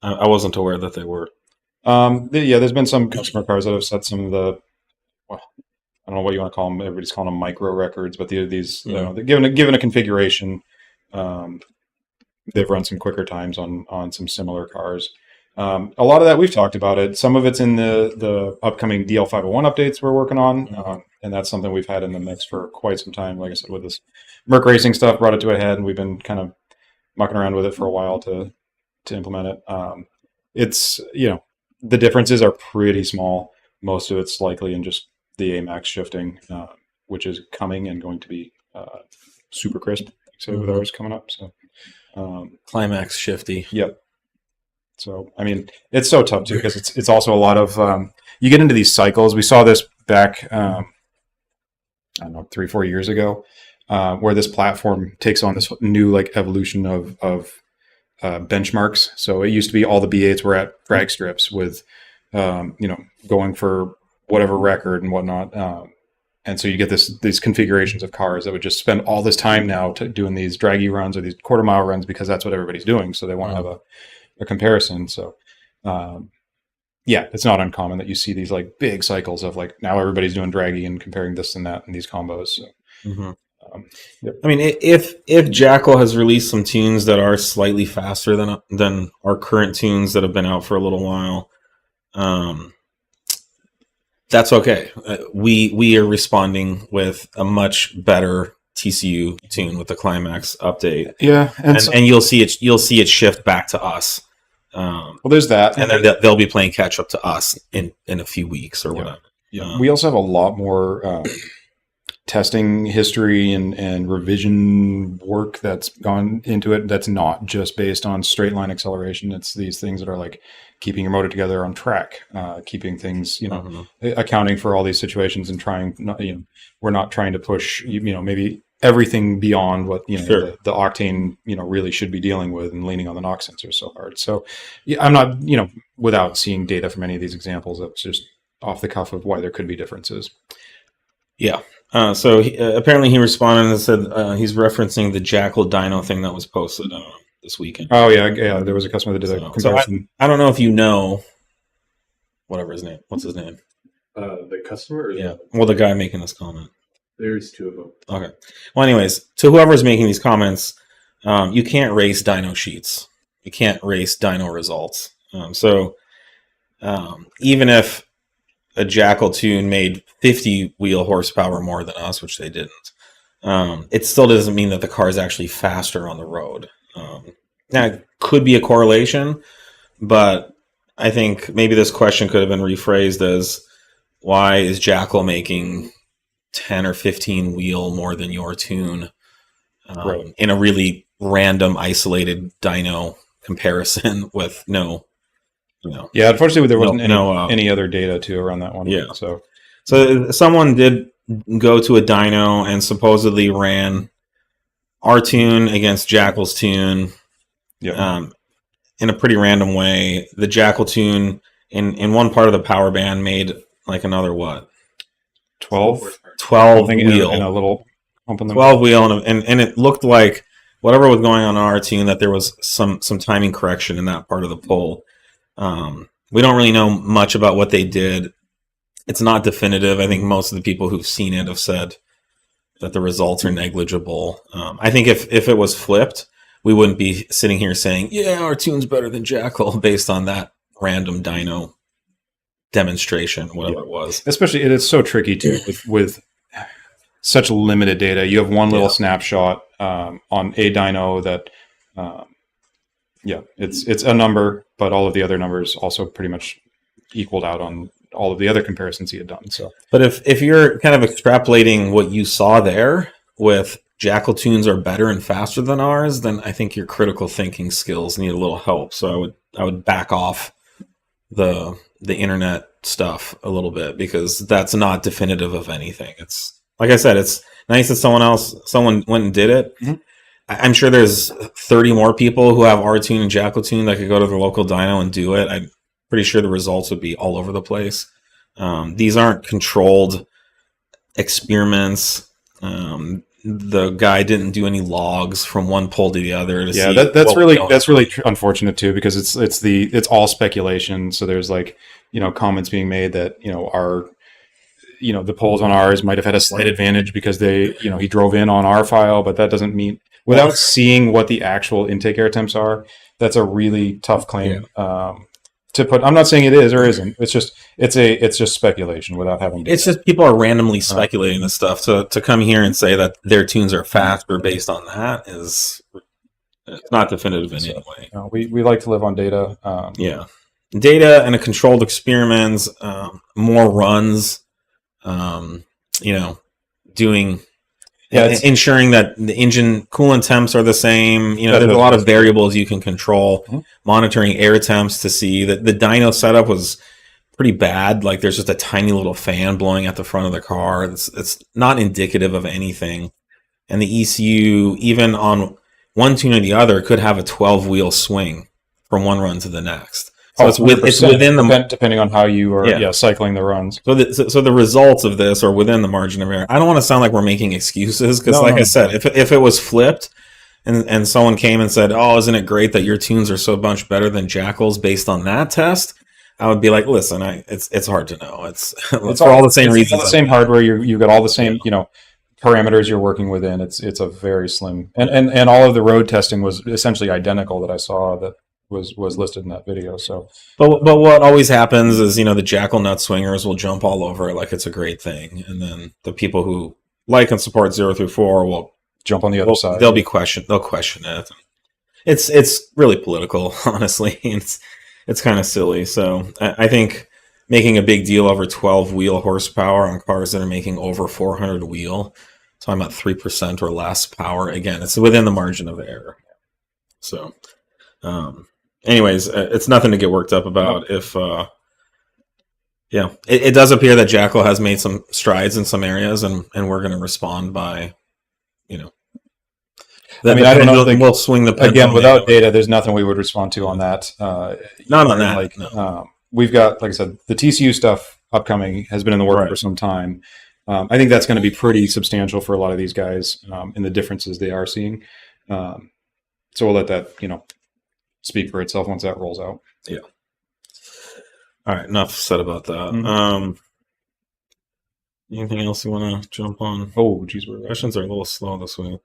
I wasn't aware that they were. There's been some customer cars that have set some of the. Well, I don't know what you want to call them. Everybody's calling them micro records, but they're given a configuration. They've run some quicker times on some similar cars. A lot of that we've talked about it. Some of it's in the upcoming DL501 updates we're working on, and that's something we've had in the mix for quite some time. Like I said, with this Merc racing stuff, brought it to a head, and we've been kind of mucking around with it for a while to implement it. It's the differences are pretty small. Most of it's likely in just the AMAX shifting, which is coming and going to be super crisp. Excited with ours coming up. So Kli Max shifty. Yep. So I mean, it's so tough too because it's also a lot of you get into these cycles. We saw this back I don't know 3-4 years ago where this platform takes on this new like evolution of benchmarks. So it used to be all the B8s were at drag strips with going for whatever record and whatnot. And so you get these configurations of cars that would just spend all this time now doing these draggy runs or these quarter-mile runs because that's what everybody's doing. So they want to have a comparison. So, it's not uncommon that you see these like big cycles of like now everybody's doing draggy and comparing this and that and these combos. So, I mean, if Jackal has released some tunes that are slightly faster than our current tunes that have been out for a little while, that's okay. We are responding with a much better TCU tune with the Kli Max update. Yeah, and you'll see it shift back to us. Well, there's that, and then they'll be playing catch up to us in a few weeks or whatever. Yeah, we also have a lot more testing history and revision work that's gone into it. That's not just based on straight line acceleration. It's these things that are like keeping your motor together on track, keeping things, accounting for all these situations and trying, we're not trying to push, maybe everything beyond what, the octane, really should be dealing with and leaning on the NOx sensor so hard. So I'm not, without seeing data from any of these examples, that's just off the cuff of why there could be differences. Yeah. So apparently he responded and said he's referencing the Jackal dyno thing that was posted this weekend. Oh yeah. There was a customer that did that comparison. I don't know if you know whatever his name. What's his name? The customer? Or Well, the guy making this comment. There's two of them. Okay. Well, anyways, to whoever's making these comments, you can't race dyno sheets. You can't race dyno results. So even if a Jackal tune made 50 wheel horsepower more than us, which they didn't, it still doesn't mean that the car is actually faster on the road. Now, it could be a correlation, but I think maybe this question could have been rephrased as, why is Jackal making 10 or 15 wheel more than your tune in a really random, isolated dyno comparison with no... Yeah, unfortunately, there wasn't any other data too around that one. Yeah. So someone did go to a dyno and supposedly ran our tune against Jackal's tune in a pretty random way. The Jackal tune in one part of the power band made like another 12 wheel in a little hump in the 12 wheel and it looked like whatever was going on our tune that there was some timing correction in that part of the pull. We don't really know much about what they did. It's not definitive. I think most of the people who've seen it have said that the results are negligible. I think if it was flipped, we wouldn't be sitting here saying, yeah, our tune's better than Jackal based on that random dyno demonstration, whatever it was. Especially, it is so tricky too with such limited data. You have one little snapshot on a dyno that... it's a number, but all of the other numbers also pretty much equaled out on all of the other comparisons he had done. So, but if you're kind of extrapolating what you saw there with Jackal tunes are better and faster than ours, then I think your critical thinking skills need a little help. So I would back off the internet stuff a little bit because that's not definitive of anything. It's like I said, it's nice that someone went and did it. Mm-hmm. I'm sure there's 30 more people who have our tune and Jackal tune that could go to the local dyno and do it. I'm pretty sure the results would be all over the place. These aren't controlled experiments. The guy didn't do any logs from one pull to the other. That's really unfortunate too, because it's all speculation. So there's comments being made that our the pulls on ours might have had a slight advantage because he drove in on our file, but that doesn't mean. Without seeing what the actual intake air temps are, that's a really tough claim. to put. I'm not saying it is or isn't. It's just speculation without having. It's just people are randomly speculating this stuff. To come here and say that their tunes are faster based on that is it's not definitive in any way. We like to live on data. Yeah, data and a controlled experiments, more runs. Doing. Yeah, ensuring that the engine coolant temps are the same. There's a lot of variables you can control. Mm-hmm. Monitoring air temps to see that the dyno setup was pretty bad. Like there's just a tiny little fan blowing at the front of the car. It's not indicative of anything. And the ECU, even on one tune or the other, could have a 12-wheel swing from one run to the next. So it's within the depending on how you are cycling the runs. So the results of this are within the margin of error. I don't want to sound like we're making excuses because, I said, if it was flipped and someone came and said, "Oh, isn't it great that your tunes are so much better than Jackal's based on that test?" I would be like, "Listen, it's hard to know. It's for all the same reasons. All the same hardware. You got all the same parameters you're working within. It's a very slim and all of the road testing was essentially identical that I saw that was listed in that video. So, but what always happens is the Jackal nut swingers will jump all over it like it's a great thing, and then the people who like and support 0 through 4 will jump on the other side. They'll question it. It's really political, honestly. It's kind of silly. So I think making a big deal over 12 wheel horsepower on cars that are making over 400 wheel, talking about 3% or less power. Again, it's within the margin of error. So. Anyways, it's nothing to get worked up about. If it does appear that Jackal has made some strides in some areas, and we're going to respond by, I don't know. We'll swing the again without data. There's nothing we would respond to on that. Not on that. We've got, like I said, the TCU stuff upcoming has been in the works for some time. I think that's going to be pretty substantial for a lot of these guys in the differences they are seeing. So we'll let that speak for itself once that rolls out. Yeah. All right. Enough said about that. Mm-hmm. Anything else you want to jump on? Oh, geez, questions are a little slow this week.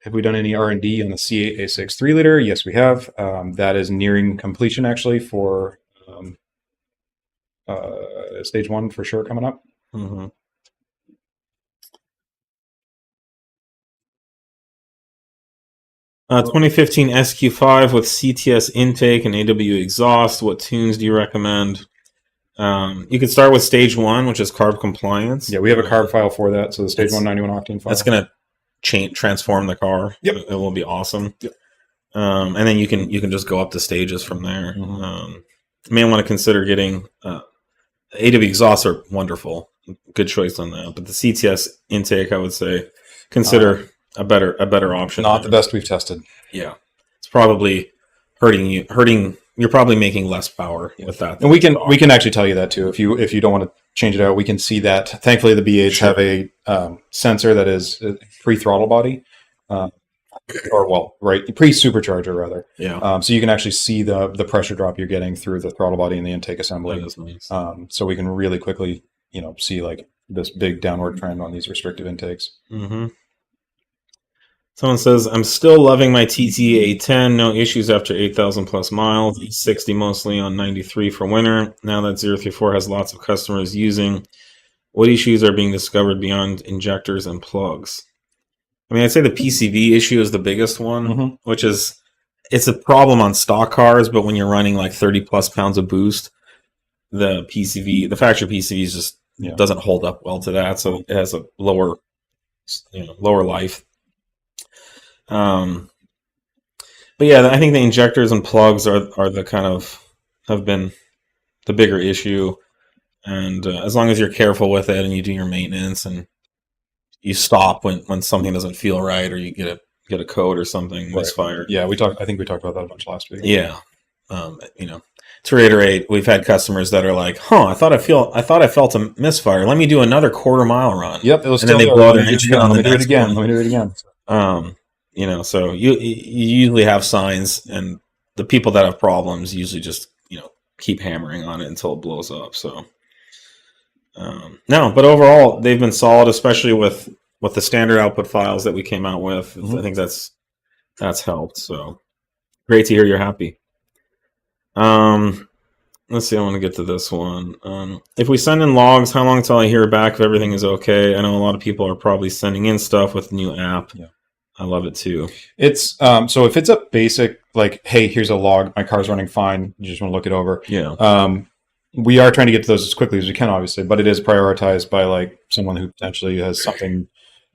Have we done any R&D on the C8 A6 3-liter? Yes, we have. That is nearing completion actually for stage 1 for sure coming up. Mm-hmm. 2015 SQ5 with CTS intake and AW exhaust. What tunes do you recommend? You could start with stage 1, which is carb compliance. Yeah, we have a carb file for that. So the stage 1 91 octane file. That's going to transform the car. Yep. It will be awesome. Yep. And then you can just go up the stages from there. Mm-hmm. You may want to consider getting AW exhausts are wonderful. Good choice on that. But the CTS intake, I would say, consider a better option. Not the best we've tested. Yeah, it's probably hurting you. You're probably making less power with that. And we can actually tell you that too. If you don't want to change it out, we can see that. Thankfully, the B8s have a sensor that is pre-throttle body, pre-supercharger rather. Yeah. So you can actually see the pressure drop you're getting through the throttle body and the intake assembly. That is nice. So we can really quickly see like this big downward trend on these restrictive intakes. Mm-hmm. Someone says, I'm still loving my TTA 10. No issues after 8,000 plus miles. 60 mostly on 93 for winter. Now that 034 has lots of customers using, what issues are being discovered beyond injectors and plugs? I mean, I'd say the PCV issue is the biggest one, which is, it's a problem on stock cars, but when you're running like 30 plus pounds of boost, the factory PCV is just doesn't hold up well to that. So it has a lower life. But yeah, I think the injectors and plugs are the kind of have been the bigger issue, and as long as you're careful with it and you do your maintenance and you stop when something doesn't feel right or you get a code or something misfire. Yeah, I think we talked about that a bunch last week. Yeah, to reiterate, we've had customers that are like, I thought I felt a misfire. Let me do another quarter-mile run. Yep, it was and then they blow their engine on the next one. Let me do it again. So you usually have signs, and the people that have problems usually just, keep hammering on it until it blows up. So, no, but overall they've been solid, especially with the standard output files that we came out with. I think that's helped. So great to hear you're happy. Let's see. I want to get to this one. If we send in logs, how long until I hear back if everything is okay? I know a lot of people are probably sending in stuff with the new app. Yeah. I love it too. It's so if it's a basic like, hey, here's a log, my car's running fine, you just want to look it over. Yeah. We are trying to get to those as quickly as we can, obviously, but it is prioritized by like someone who potentially has something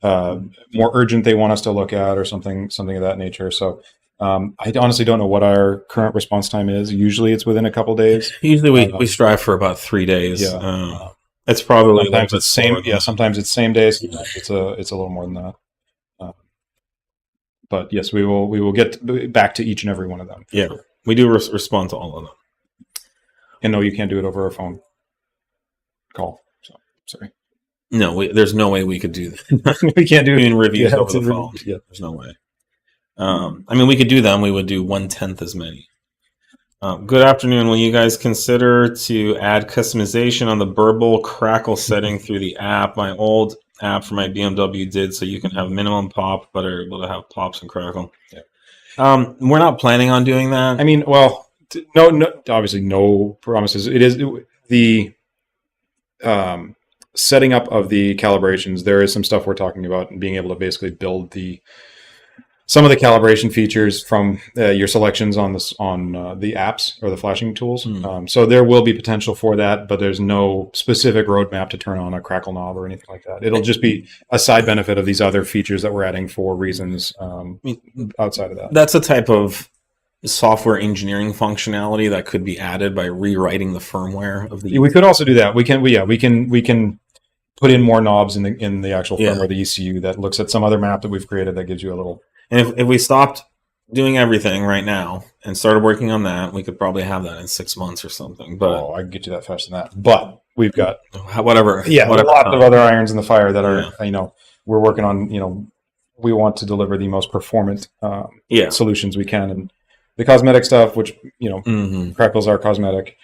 more urgent they want us to look at or something of that nature. So I honestly don't know what our current response time is. Usually it's within a couple days. Usually we strive for about 3 days. Yeah. It's probably sometimes it's same. Yeah, sometimes it's same day. Sometimes it's a little more than that. But yes, we will get back to each and every one of them. Yeah, sure. We do respond to all of them. And no, you can't do it over a phone call. So sorry. No, there's no way we could do that. We can't do reviews over the phone. Yeah, there's no way. I mean, we could do them. We would do 1/10 as many. Good afternoon. Will you guys consider to add customization on the burble crackle setting through the app? My old app for my BMW did, so you can have minimum pop, but are able to have pops and crackle. Yeah. We're not planning on doing that. I mean, well, no, obviously no promises. It is the setting up of the calibrations. There is some stuff we're talking about and being able to basically build some of the calibration features from your selections on the apps or the flashing tools. So there will be potential for that, but there's no specific roadmap to turn on a crackle knob or anything like that. It'll just be a side benefit of these other features that we're adding for reasons outside of that. That's a type of software engineering functionality that could be added by rewriting the firmware of the. We could also do that. We can put in more knobs in the actual firmware, the ECU, that looks at some other map that we've created that gives you a little. And if we stopped doing everything right now and started working on that, we could probably have that in 6 months or something. But I can get you that faster than that. But we've got whatever. Yeah, a lot of other irons in the fire that are we're working on. We want to deliver the most performant solutions we can, and the cosmetic stuff, which crackles are cosmetic,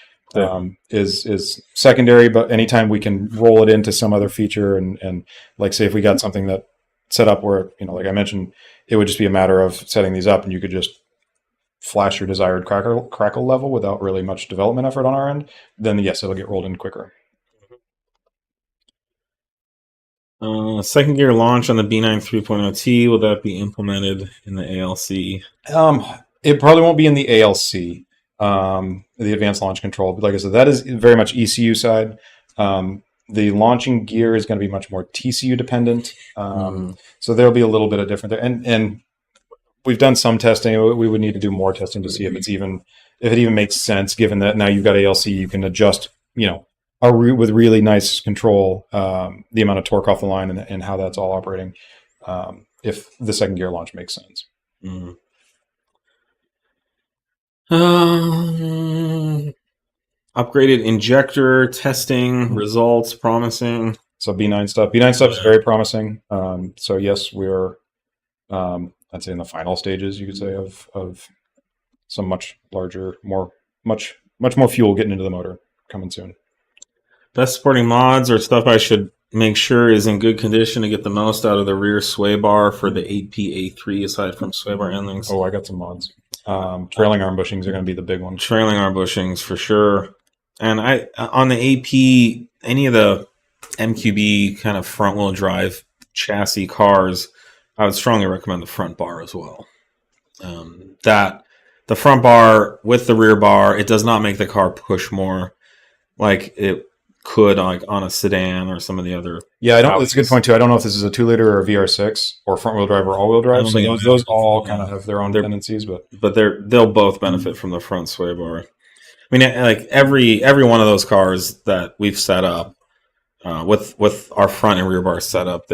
is secondary. But anytime we can roll it into some other feature, and like say if we got something that set up where like I mentioned, it would just be a matter of setting these up, and you could just flash your desired crackle level without really much development effort on our end. Then yes, it'll get rolled in quicker. Second gear launch on the B9 3.0T, will that be implemented in the ALC? It probably won't be in the ALC, the advanced launch control. But like I said, that is very much ECU side. The launching gear is going to be much more TCU dependent. So there'll be a little bit of different there. And we've done some testing. We would need to do more testing to see if it even makes sense, given that now you've got ALC, you can adjust, with really nice control, the amount of torque off the line and how that's all operating, if the second gear launch makes sense. Upgraded injector testing results promising. So B9 stuff. B9 stuff is very promising. So yes, we're I'd say in the final stages, you could say, of some much larger, much more fuel getting into the motor coming soon. Best supporting mods or stuff I should make sure is in good condition to get the most out of the rear sway bar for the 8P-A3 aside from sway bar endings. Oh, I got some mods. Trailing arm bushings are going to be the big one. Trailing arm bushings for sure. And on the AP, any of the MQB kind of front wheel drive chassis cars, I would strongly recommend the front bar as well. That the front bar with the rear bar, it does not make the car push more like it could on a sedan or some of the other. Yeah, that's a good point too. I don't know if this is a 2-liter or a VR6 or front wheel drive or all wheel drive. So those all kind of have their own tendencies, but they'll both benefit from the front sway bar. I mean, like every one of those cars that we've set up with our front and rear bar set up,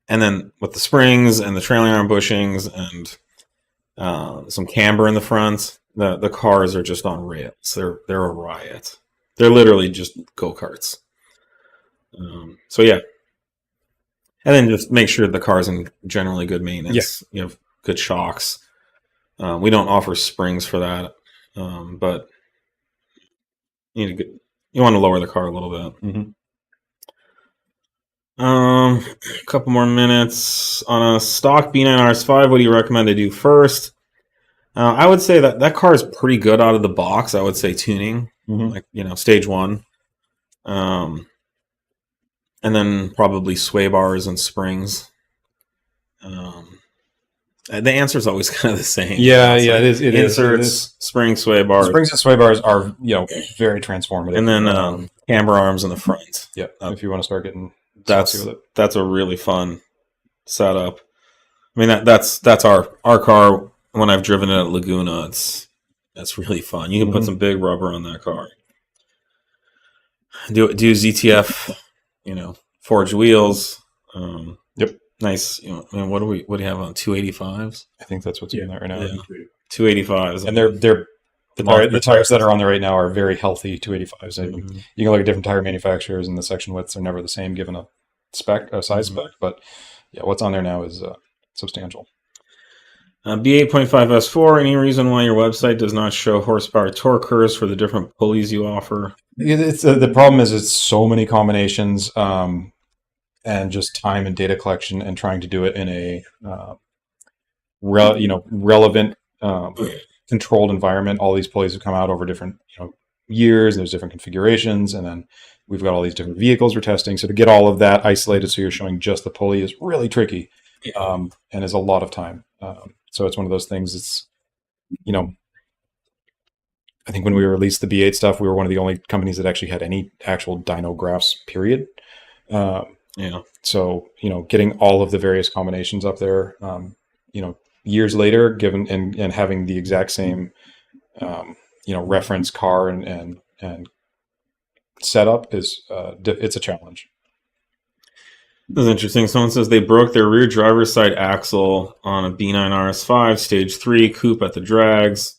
and then with the springs and the trailing arm bushings and some camber in the front, the cars are just on rails. They're a riot. They're literally just go-karts. So yeah, and then just make sure the car's in generally good maintenance. You have good shocks. We don't offer springs for that, but you want to lower the car a little bit. A couple more minutes on a stock B9 RS5. What do you recommend I do first? I would say that car is pretty good out of the box. I would say tuning, like stage one, and then probably sway bars and springs. The answer is always kind of the same. Yeah, it is. Inserts, spring, sway bars. Springs and sway bars are very transformative. And then camber arms in the front. Yeah, if you want to start getting that's a really fun setup. I mean that's our car. When I've driven it at Laguna, that's really fun. You can put some big rubber on that car. Do ZTF, forged wheels. Yep. Nice. And what do you have on 285s? I think that's what's in there right now. Yeah. 285s, and the tires that are on there right now are very healthy 285s. You can look at different tire manufacturers, and the section widths are never the same given a size spec. But yeah, what's on there now is substantial. B8.5 S4. Any reason why your website does not show horsepower torque curves for the different pulleys you offer? It's the problem is it's so many combinations, and just time and data collection, and trying to do it in a relevant, controlled environment. All these pulleys have come out over different years, and there's different configurations, and then we've got all these different vehicles we're testing. So to get all of that isolated, so you're showing just the pulley, is really tricky, and is a lot of time. So it's one of those things. It's, I think when we released the B8 stuff, we were one of the only companies that actually had any actual dyno graphs, period. So, getting all of the various combinations up there, years later, given and having the exact same, reference car and setup is, it's a challenge. This is interesting. Someone says they broke their rear driver's side axle on a B9 RS5 stage 3 coupe at the drags.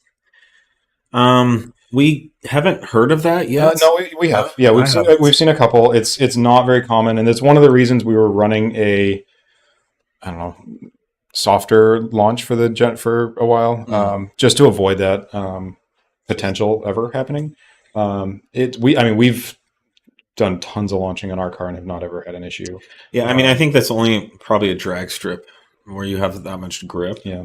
We haven't heard of that yet. No, we have. Yeah, we've seen a couple. It's not very common, and it's one of the reasons we were running a softer launch for a while, just to avoid that potential ever happening. We've done tons of launching on our car and have not ever had an issue. Yeah, I think that's only probably a drag strip where you have that much grip. Yeah.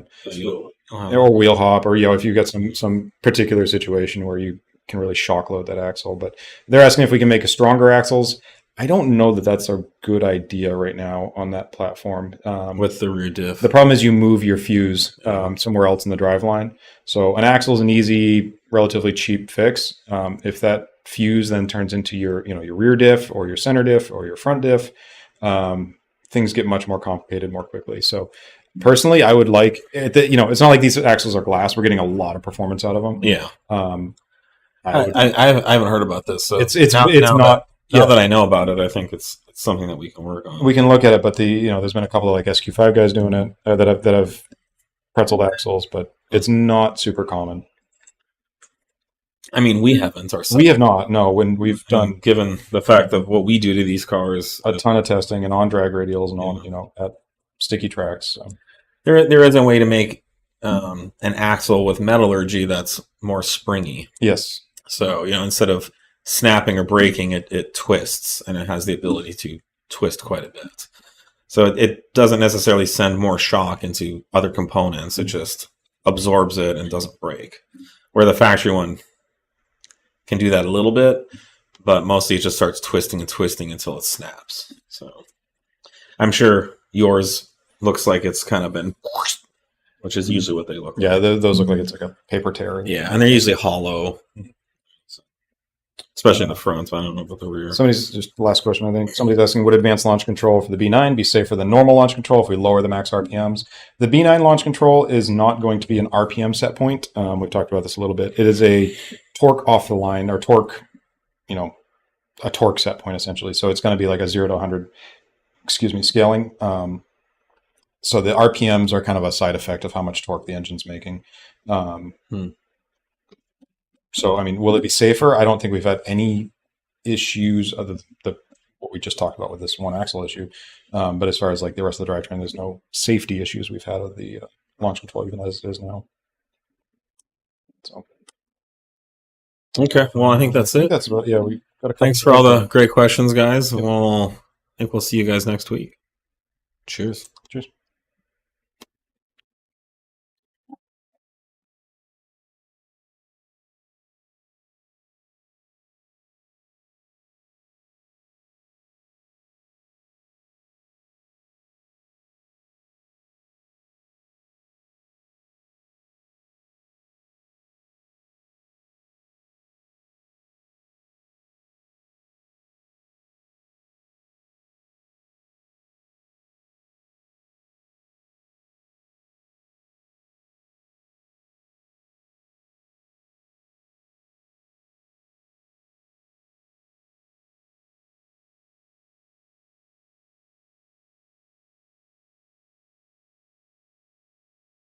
Or wheel hop, or if you've got some particular situation where you can really shock load that axle. But they're asking if we can make a stronger axles. I don't know that that's a good idea right now on that platform. With the rear diff. The problem is you move your fuse somewhere else in the driveline. So an axle is an easy, relatively cheap fix. If that fuse then turns into your rear diff or your center diff or your front diff, things get much more complicated more quickly. So personally, I would like it's not like these axles are glass. We're getting a lot of performance out of them. Yeah. I haven't heard about this. So it's not. Now that I know about it, I think it's something that we can work on. We can look at it, but there's been a couple of SQ5 guys doing it that have pretzeled axles, but it's not super common. We haven't ourselves. We have not. No, when we've done, given the fact of what we do to these cars, a ton of testing and on drag radials and on at sticky tracks. So. There is a way to make an axle with metallurgy that's more springy. Yes. So instead of snapping or breaking, it twists, and it has the ability to twist quite a bit. So it doesn't necessarily send more shock into other components. It just absorbs it and doesn't break. Where the factory one can do that a little bit, but mostly it just starts twisting and twisting until it snaps. So I'm sure yours looks like it's kind of been, which is usually what they look like. Yeah, those look like it's like a paper tear. Yeah, and they're usually hollow. Especially in the front, I don't know about the rear. Last question, I think. Somebody's asking, would advanced launch control for the B9 be safer than normal launch control if we lower the max RPMs? The B9 launch control is not going to be an RPM set point. We've talked about this a little bit. It is a torque off the line, or torque, a torque set point, essentially. So it's going to be like a 0 to 100, scaling. So the RPMs are kind of a side effect of how much torque the engine's making. So, will it be safer? I don't think we've had any issues other than what we just talked about with this one axle issue. But as far as like the rest of the drivetrain, there's no safety issues we've had with the launch control, even as it is now. So. Okay, well, I think that's it. That's about, we got a Thanks for all the great questions, guys. I think we'll see you guys next week. Cheers.